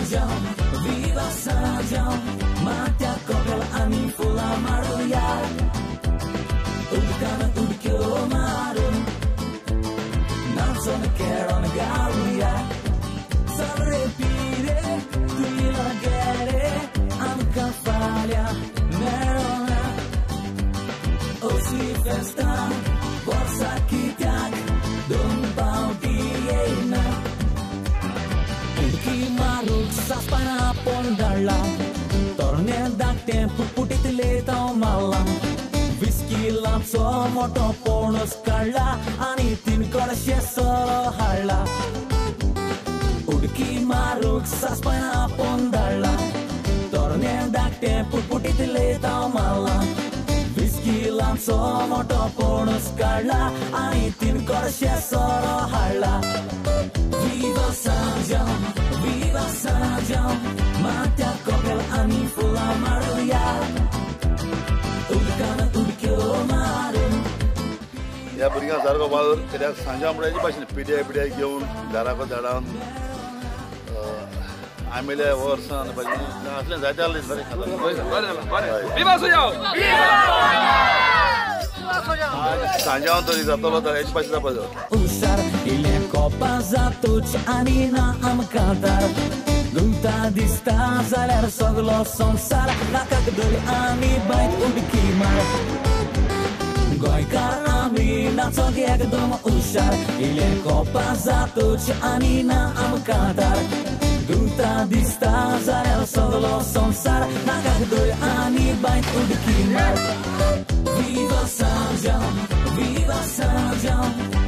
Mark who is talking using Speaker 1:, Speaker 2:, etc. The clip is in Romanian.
Speaker 1: viva Sanjão, mate a cobra ani fula maruya, udkana udkyo maru, nansona kerona galuya, sabre pire, tuila gere, amka falha, merona, osi festa, força kitiak, dum baldiena. Maruk saspana pondarla torneda tempo putitile tau malla whisky lapso moto pornos karla ani tin korashe solo harla udki maruk saspana pondarla torneda tempo putitile tau malla whisky lapso moto pornos karla ani tin korashe solo harla viva Sanjão, viva Sanjão, mate a cobra ani fula maruya, udkana udkyo maru.
Speaker 2: या बुढ़िया सारको बहादुर तेरा सांझा मुड़े जी पास पीढ़िया घेऊन घराको झाडान आम्हीले वर्षान पाहिजे असले जायते आले बरे
Speaker 3: विवा Sanjão
Speaker 2: सांझावन तरी जातलो तर याची पाशी जापाजो
Speaker 1: Usar ile copa zatuć anina am cantar Lunta distas aler soglo sonsar La kakdul ani bait udki mar Goy kar ami na cogiek dom usar Ile copa zatuć anina am cantar Lunta distas aler soglo sonsar La kakdul ani bait udki mar Viva Sanjão, viva Sanjão